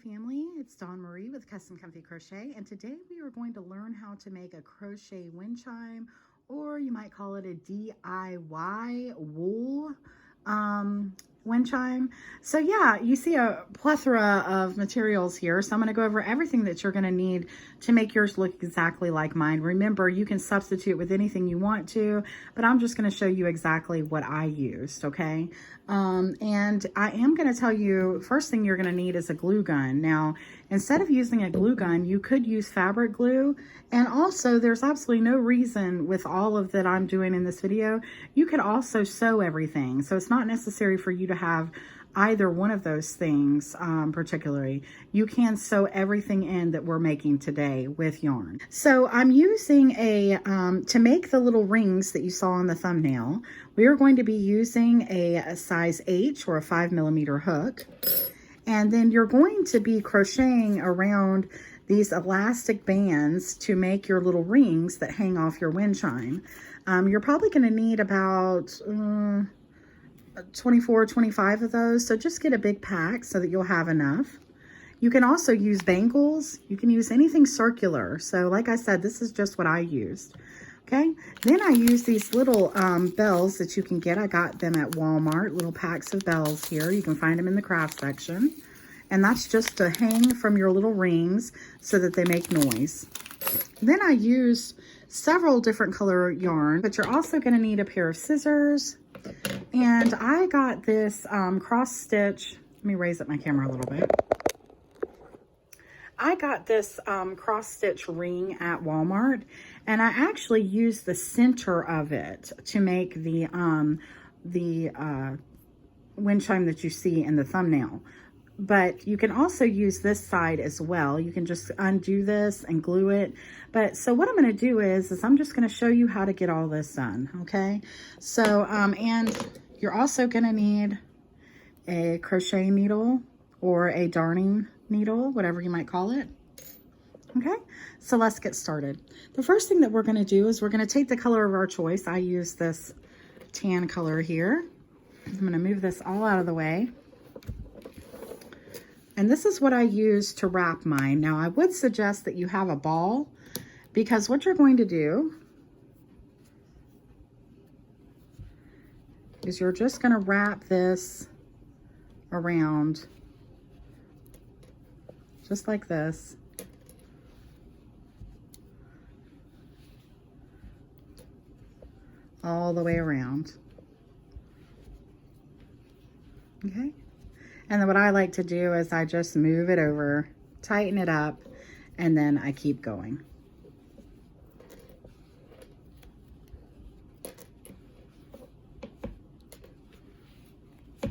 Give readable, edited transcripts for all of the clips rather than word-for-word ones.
family, it's Dawn Marie with Custom Comfy Crochet, and today we are going to learn how to make a crochet wind chime, or you might call it a DIY wool wind chime. So yeah, you see a plethora of materials here, so I'm going to go over everything that you're going to need to make yours look exactly like mine. Remember, you can substitute with anything you want to, but I'm just going to show you exactly what I used, okay? And I am going to tell you, first thing you're going to need is a glue gun. Now, instead of using a glue gun, you could use fabric glue. And also, there's absolutely no reason with all of that I'm doing in this video, you could also sew everything. So it's not necessary for you to have either one of those things particularly. You can sew everything in that we're making today with yarn. So I'm using to make the little rings that you saw in the thumbnail, we are going to be using a size H or a 5mm hook. And then you're going to be crocheting around these elastic bands to make your little rings that hang off your wind chime. You're probably going to need about 24, 25 of those. So just get a big pack so that you'll have enough. You can also use bangles. You can use anything circular. So like I said, this is just what I used. Okay, then I use these little bells that you can get. I got them at Walmart, little packs of bells here. You can find them in the craft section. And that's just to hang from your little rings so that they make noise. Then I use several different color yarn, but you're also going to need a pair of scissors. And I got this cross stitch. Let me raise up my camera a little bit. I got this cross stitch ring at Walmart, and I actually used the center of it to make the wind chime that you see in the thumbnail. But you can also use this side as well. You can just undo this and glue it. But so what I'm going to do is I'm just going to show you how to get all this done. Okay. So, and you're also going to need a crochet needle or a darning needle, whatever you might call it. Okay. So let's get started. The first thing that we're going to do is we're going to take the color of our choice. I use this tan color here. I'm going to move this all out of the way. And this is what I use to wrap mine. Now, I would suggest that you have a ball, because what you're going to do is you're just going to wrap this around just like this. All the way around. Okay. And then what I like to do is I just move it over, tighten it up, and then I keep going. So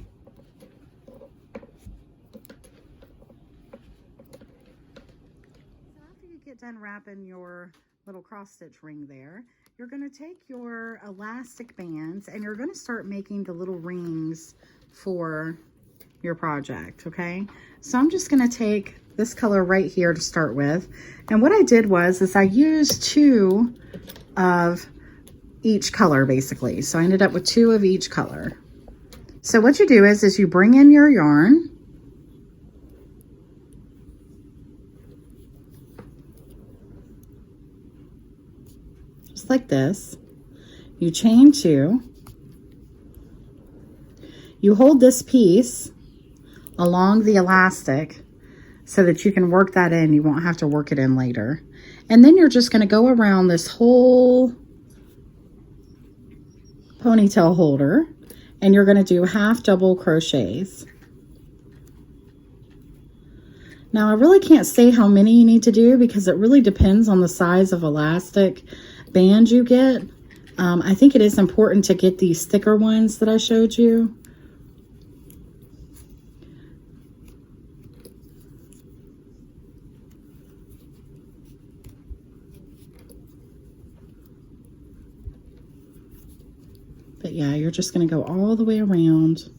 after you get done wrapping your little cross stitch ring there, you're going to take your elastic bands and you're going to start making the little rings for your project. Okay, so I'm just going to take this color right here to start with, and what I did was I used 2 of each color basically, so I ended up with 2 of each color. So what you do is you bring in your yarn, just like this, you chain 2, you hold this piece along the elastic so that you can work that in. You won't have to work it in later. And then you're just going to go around this whole ponytail holder and you're going to do half double crochets. Now I really can't say how many you need to do because it really depends on the size of elastic band you get. I think it is important to get these thicker ones that I showed you. But yeah, you're just going to go all the way around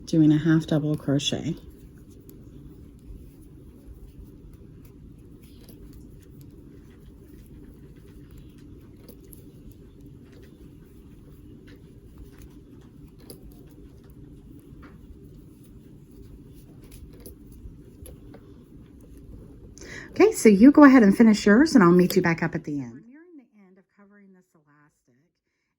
doing a half double crochet. Okay, so you go ahead and finish yours and I'll meet you back up at the end. We're nearing the end of covering this elastic,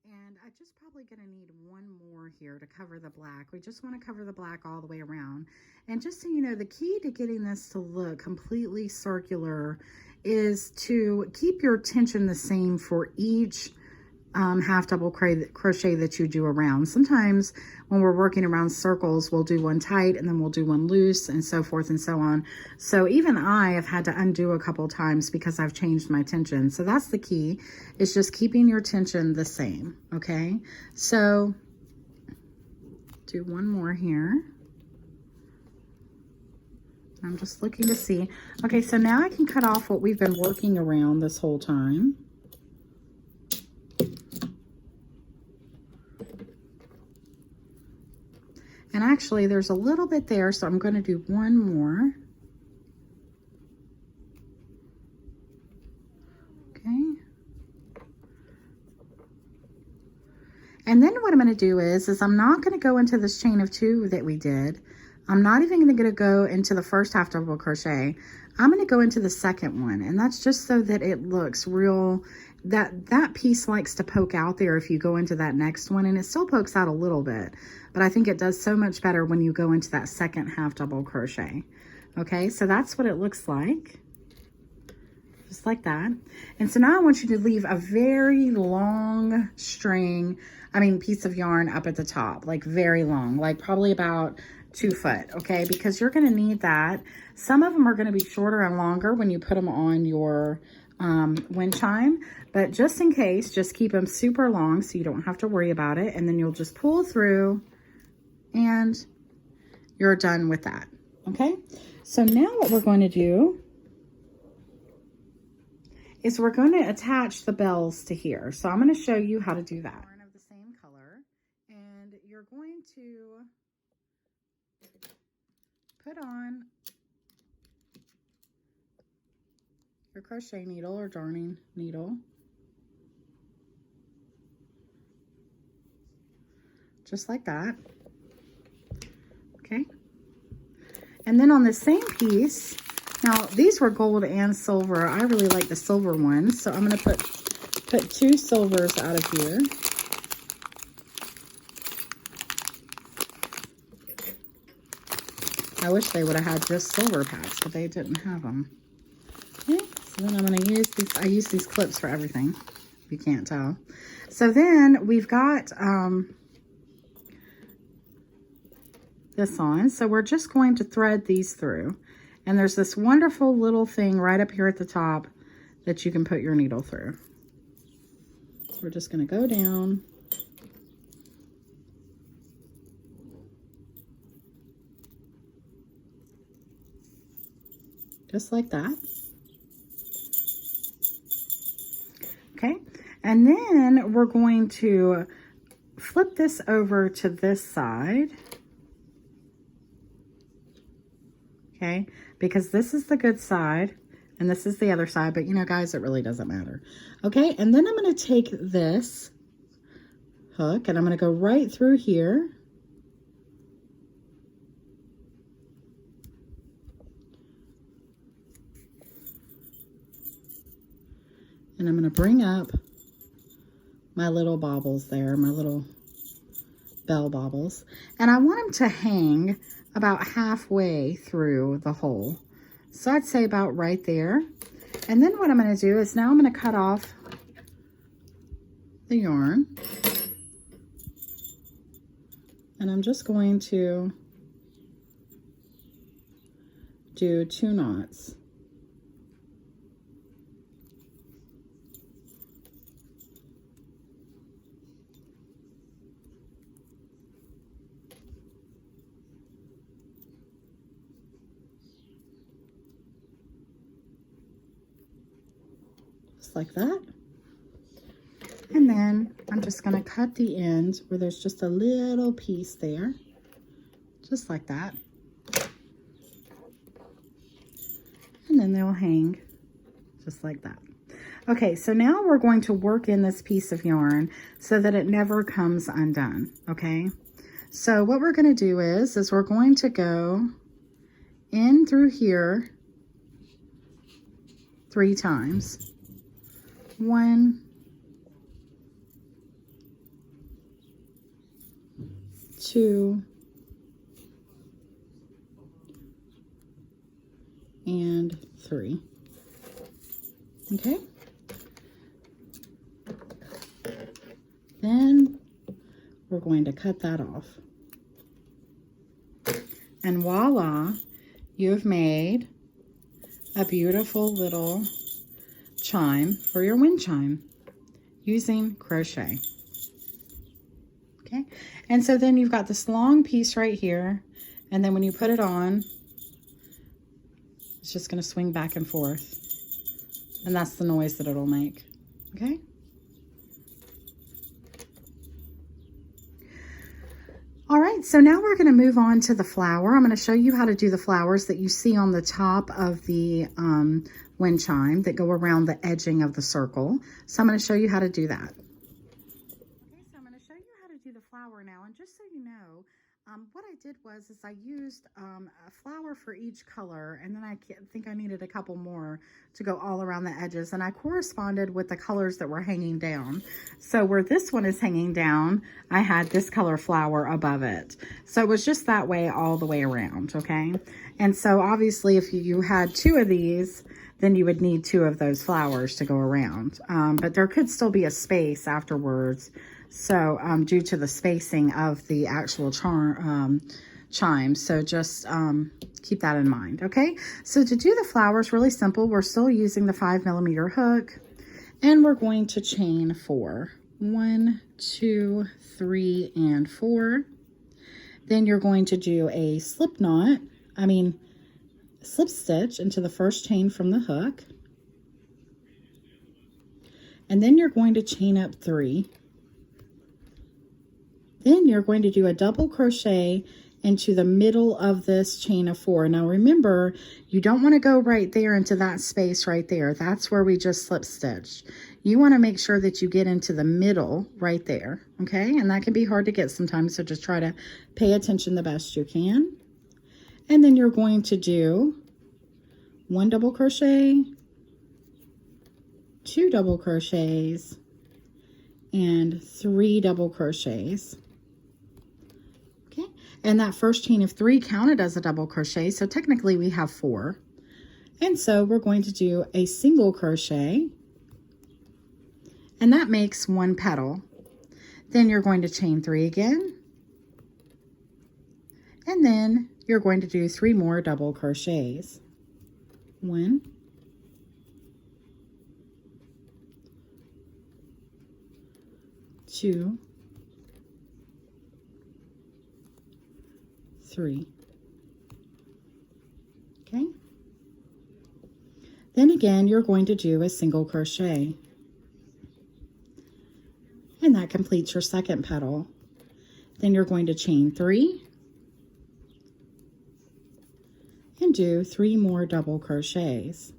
and I'm just probably going to need one more here to cover the black. We just want to cover the black all the way around. And just so you know, the key to getting this to look completely circular is to keep your tension the same for each half double crochet that you do around. Sometimes when we're working around circles, we'll do one tight and then we'll do one loose and so forth and so on. So even I have had to undo a couple times because I've changed my tension. So that's the key, is just keeping your tension the same. Okay, so do one more here. I'm just looking to see. Okay, so now I can cut off what we've been working around this whole time. And actually, there's a little bit there, so I'm going to do one more. Okay. And then what I'm going to do is I'm not going to go into this chain of 2 that we did. I'm not even going to go into the first half double crochet. I'm going to go into the second one, and that's just so that it looks real. That piece likes to poke out there if you go into that next one, and it still pokes out a little bit, but I think it does so much better when you go into that second half double crochet. Okay, so that's what it looks like, just like that. And so now I want you to leave a very long piece of yarn up at the top, like very long, like probably about 2 foot, okay, because you're going to need that. Some of them are going to be shorter and longer when you put them on your wind chime, but just in case, just keep them super long so you don't have to worry about it, and then you'll just pull through and you're done with that. Okay, so now what we're going to do is we're going to attach the bells to here. So I'm going to show you how to do that. Of the same color, and you're going to put on your crochet needle or darning needle, just like that. Okay, and then on the same piece, now these were gold and silver. I really like the silver ones, so I'm going to put 2 silvers out of here. I wish they would have had just silver packs, but they didn't have them. Okay, so then I'm going to use these. I use these clips for everything, if you can't tell. So then we've got this on. So we're just going to thread these through. And there's this wonderful little thing right up here at the top that you can put your needle through. We're just going to go down. Just like that. Okay, and then we're going to flip this over to this side. Okay, because this is the good side and this is the other side, but you know, guys, it really doesn't matter. Okay, and then I'm going to take this hook and I'm going to go right through here. And I'm going to bring up my little baubles there, my little bell baubles. And I want them to hang about halfway through the hole. So I'd say about right there. And then what I'm going to do is now I'm going to cut off the yarn. And I'm just going to do 2 knots. Like that. And then I'm just going to cut the ends where there's just a little piece there, just like that. And then they'll hang just like that. Okay, so now we're going to work in this piece of yarn so that it never comes undone. Okay, so what we're going to do is we're going to go in through here 3 times. 1, 2, and 3. Okay. Then we're going to cut that off. And voila, you've made a beautiful little chime for your wind chime using crochet. Okay, and so then you've got this long piece right here, and then when you put it on, it's just going to swing back and forth, and that's the noise that it'll make. Okay. All right, so now we're going to move on to the flower. I'm going to show you how to do the flowers that you see on the top of the wind chime that go around the edging of the circle. So I'm going to show you how to do that. Okay, so I'm going to show you how to do the flower now. And just so you know, what I did was I used a flower for each color, and then I think I needed a couple more to go all around the edges, and I corresponded with the colors that were hanging down. So where this one is hanging down, I had this color flower above it. So it was just that way all the way around, okay? And so obviously if you had 2 of these, then you would need 2 of those flowers to go around. But there could still be a space afterwards. So due to the spacing of the actual chimes, so just keep that in mind, okay? So to do the flowers, really simple. We're still using the 5mm hook, and we're going to chain 4. 1, 2, 3, and 4. Then you're going to do a slip stitch into the first chain from the hook, and then you're going to chain up 3. Then you're going to do a double crochet into the middle of this chain of 4. Now remember, you don't want to go right there into that space right there. That's where we just slip stitched. You want to make sure that you get into the middle right there, okay? And that can be hard to get sometimes, so just try to pay attention the best you can. And then you're going to do 1 double crochet, 2 double crochets, and 3 double crochets. Okay, and that first chain of 3 counted as a double crochet, so technically we have 4. And so we're going to do a single crochet, and that makes 1 petal. Then you're going to chain 3 again, and then you're going to do 3 more double crochets. 1, 2, 3. Okay. Then again, you're going to do a single crochet, and that completes your second petal. Then you're going to chain 3 and do 3 more double crochets.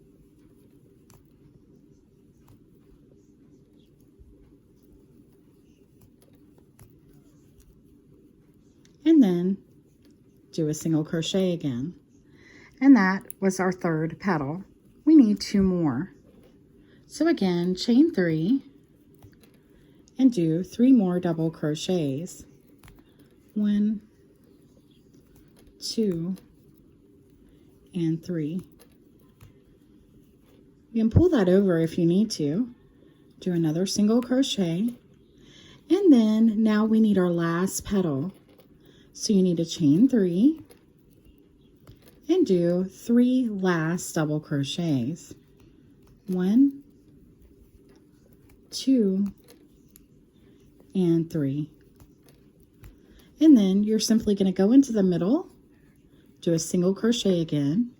And then do a single crochet again. And that was our third petal. We need 2 more. So again, chain 3 and do 3 more double crochets. 1, 2, and 3. You can pull that over if you need to. Do another single crochet. And then now we need our last petal. So you need to chain 3 and do 3 last double crochets. 1, 2, and 3. And then you're simply going to go into the middle, do a single crochet again,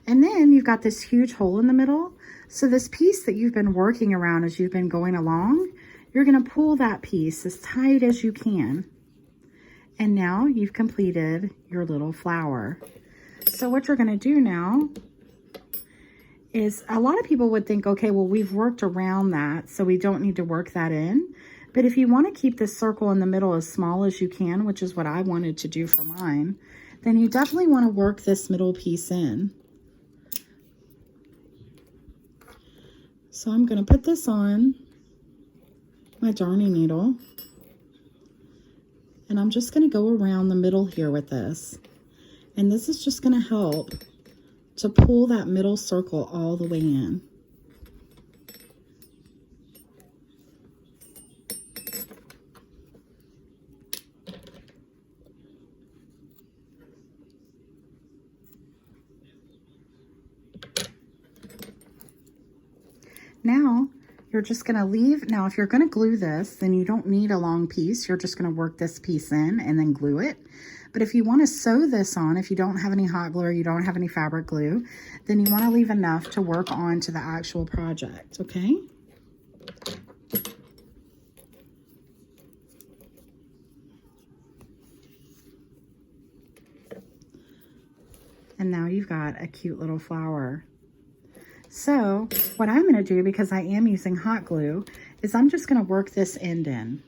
and then you've got this huge hole in the middle. So this piece that you've been working around as you've been going along, you're going to pull that piece as tight as you can. And now you've completed your little flower. So what you're going to do now is, a lot of people would think, okay, well, we've worked around that, so we don't need to work that in. But if you want to keep this circle in the middle as small as you can, which is what I wanted to do for mine, then you definitely want to work this middle piece in. So I'm going to put this on my darning needle, and I'm just going to go around the middle here with this. And this is just going to help to pull that middle circle all the way in. Now, you're just going to leave. Now, if you're going to glue this, then you don't need a long piece. You're just going to work this piece in and then glue it. But if you want to sew this on, if you don't have any hot glue or you don't have any fabric glue, then you want to leave enough to work on to the actual project, okay? And now you've got a cute little flower. So what I'm going to do, because I am using hot glue, is I'm just going to work this end in.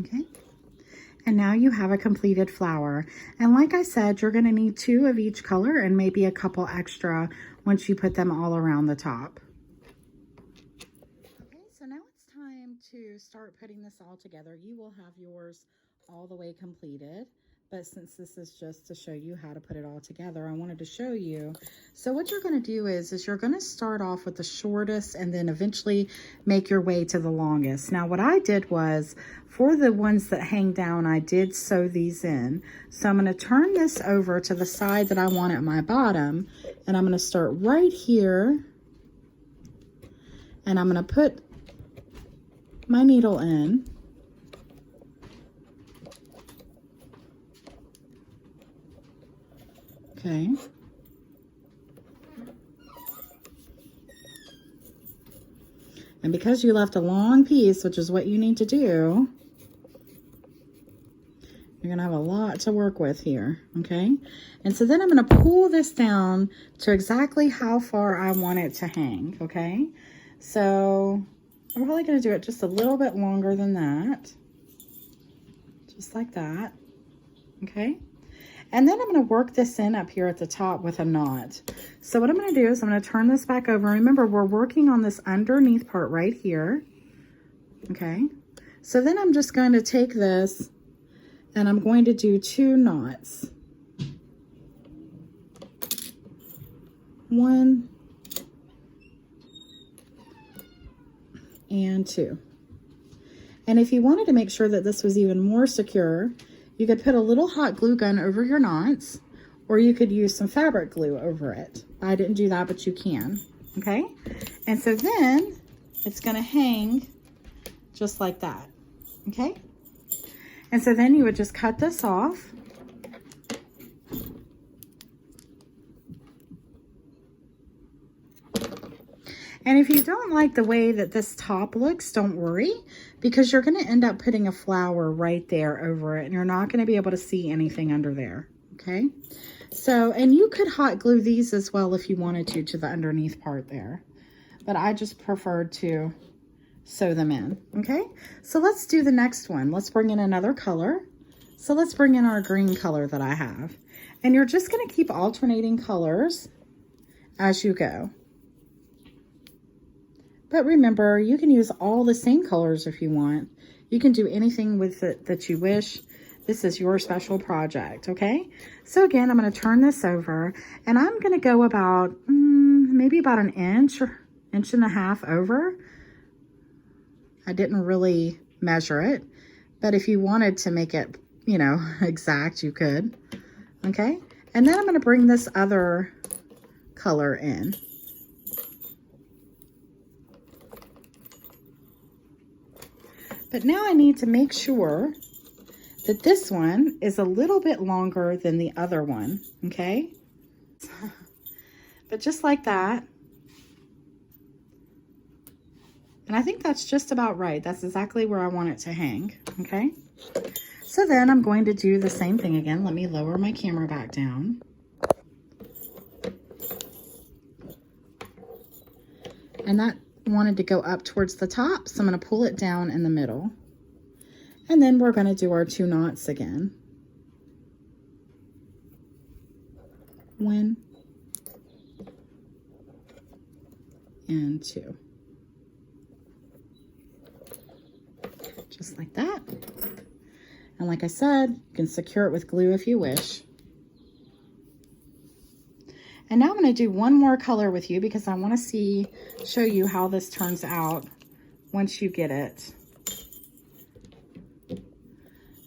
Okay, and now you have a completed flower. And like I said, you're going to need 2 of each color and maybe a couple extra once you put them all around the top. Okay, so now it's time to start putting this all together. You will have yours all the way completed. But since this is just to show you how to put it all together, I wanted to show you. So what you're going to do is you're going to start off with the shortest and then eventually make your way to the longest. Now what I did was, for the ones that hang down, I did sew these in. So I'm going to turn this over to the side that I want at my bottom, and I'm going to start right here, and I'm going to put my needle in. Okay. And because you left a long piece, which is what you need to do, you're going to have a lot to work with here, okay? And so then I'm going to pull this down to exactly how far I want it to hang, okay? So I'm probably going to do it just a little bit longer than that, just like that, okay? And then I'm going to work this in up here at the top with a knot. So what I'm going to do is I'm going to turn this back over. Remember, we're working on this underneath part right here. Okay. So then I'm just going to take this and I'm going to do 2 knots. 1 and 2. And if you wanted to make sure that this was even more secure, you could put a little hot glue gun over your knots, or you could use some fabric glue over it. I didn't do that, but you can, okay? And so then it's gonna hang just like that, okay? And so then you would just cut this off. And if you don't like the way that this top looks, don't worry, because you're going to end up putting a flower right there over it, and you're not going to be able to see anything under there, okay? So, and you could hot glue these as well if you wanted to the underneath part there, but I just preferred to sew them in, okay? So let's do the next one. Let's bring in another color. So let's bring in our green color that I have, and you're just going to keep alternating colors as you go. But remember, you can use all the same colors if you want. You can do anything with it that you wish. This is your special project, okay? So again, I'm going to turn this over, and I'm going to go about, maybe about an inch or inch and a half over. I didn't really measure it, but if you wanted to make it, you know, exact, you could, okay? And then I'm going to bring this other color in. But now I need to make sure that this one is a little bit longer than the other one, okay? But just like that, And I think that's just about right. That's exactly where I want it to hang, okay? So then I'm going to do the same thing again. Let me lower my camera back down. And that wanted to go up towards the top, so I'm going to pull it down in the middle. And then we're going to do our 2 knots again. 1 and 2. Just like that. And like I said, you can secure it with glue if you wish. And now I'm going to do one more color with you because I want to show you how this turns out once you get it.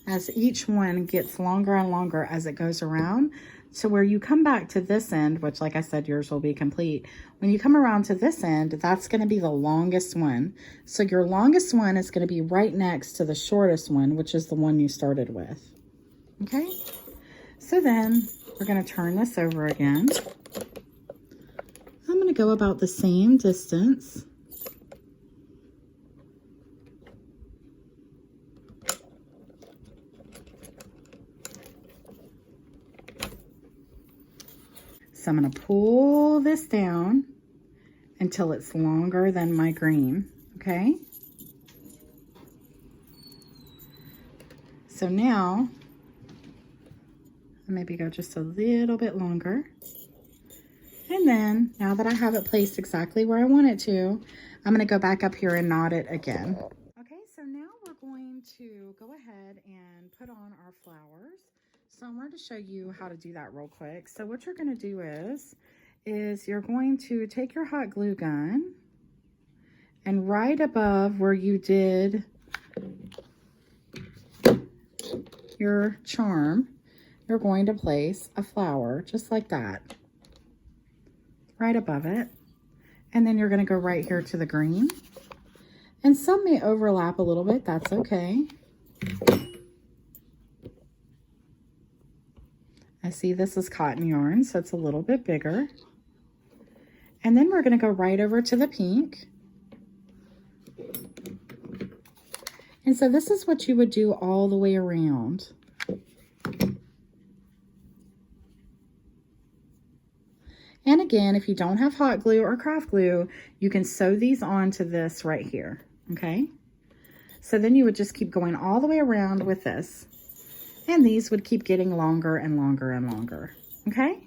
As each one gets longer and longer as it goes around, so where you come back to this end, which like I said, yours will be complete. When you come around to this end, that's going to be the longest one. So your longest one is going to be right next to the shortest one, which is the one you started with. Okay, so then we're going to turn this over again. I'm going to go about the same distance. So I'm going to pull this down until it's longer than my green, okay? So now, I'll maybe go just a little bit longer. And then, now that I have it placed exactly where I want it to, I'm going to go back up here and knot it again. Okay, so now we're going to go ahead and put on our flowers. So I wanted to show you how to do that real quick. So what you're going to do is you're going to take your hot glue gun and right above where you did your charm, you're going to place a flower just like that, right above it. And then you're going to go right here to the green. And some may overlap a little bit, that's okay. I see this is cotton yarn, so it's a little bit bigger. And then we're going to go right over to the pink. And so this is what you would do all the way around. And again, if you don't have hot glue or craft glue, you can sew these onto this right here, okay? So then you would just keep going all the way around with this. And these would keep getting longer and longer and longer, okay?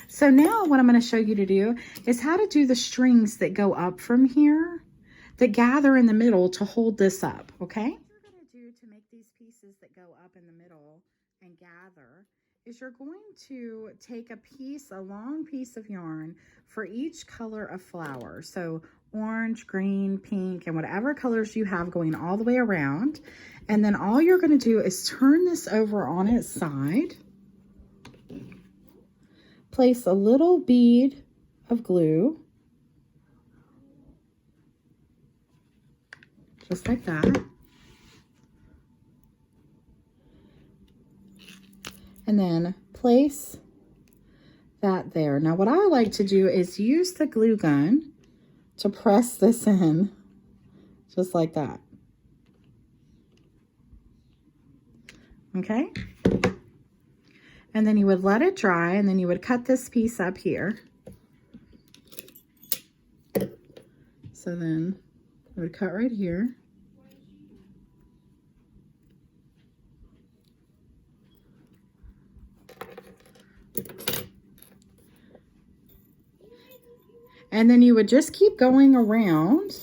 So now what I'm going to show you to do is how to do the strings that go up from here, that gather in the middle to hold this up, okay? What you're going to do to make these pieces that go up in the middle and gather is you're going to take a long piece of yarn for each color of flower. So orange, green, pink, and whatever colors you have going all the way around. And then all you're going to do is turn this over on its side, place a little bead of glue, just like that. And then place that there. Now what I like to do is use the glue gun to press this in, just like that. Okay, and then you would let it dry, and then you would cut this piece up here. So then I would cut right here. And then you would just keep going around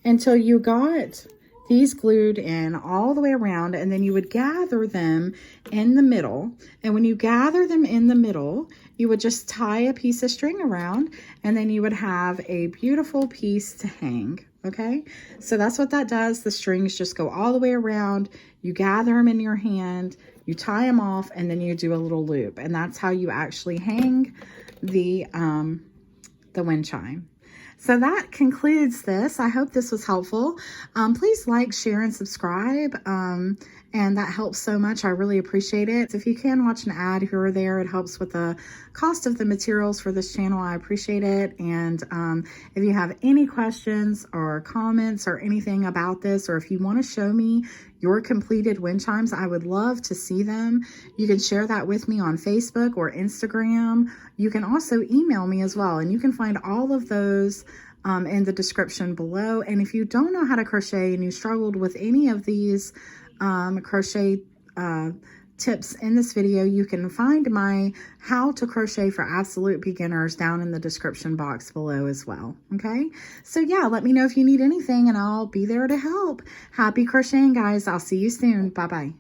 until you got these glued in all the way around, and then you would gather them in the middle. And when you gather them in the middle, you would just tie a piece of string around, and then you would have a beautiful piece to hang, okay? So that's what that does. The strings just go all the way around. You gather them in your hand, you tie them off, and then you do a little loop. And that's how you actually hang the wind chime. So that concludes this. I hope this was helpful. Please like, share, and subscribe. And and that helps so much. I really appreciate it. If you can watch an ad here or there, it helps with the cost of the materials for this channel. I appreciate it. And if you have any questions or comments or anything about this, or if you want to show me your completed wind chimes, I would love to see them. You can share that with me on Facebook or Instagram. You can also email me as well, and you can find all of those in the description below. And if you don't know how to crochet and you struggled with any of these crochet tips in this video, you can find my how to crochet for absolute beginners down in the description box below as well. Okay, so yeah, let me know if you need anything and I'll be there to help. Happy crocheting, guys. I'll see you soon. Bye bye.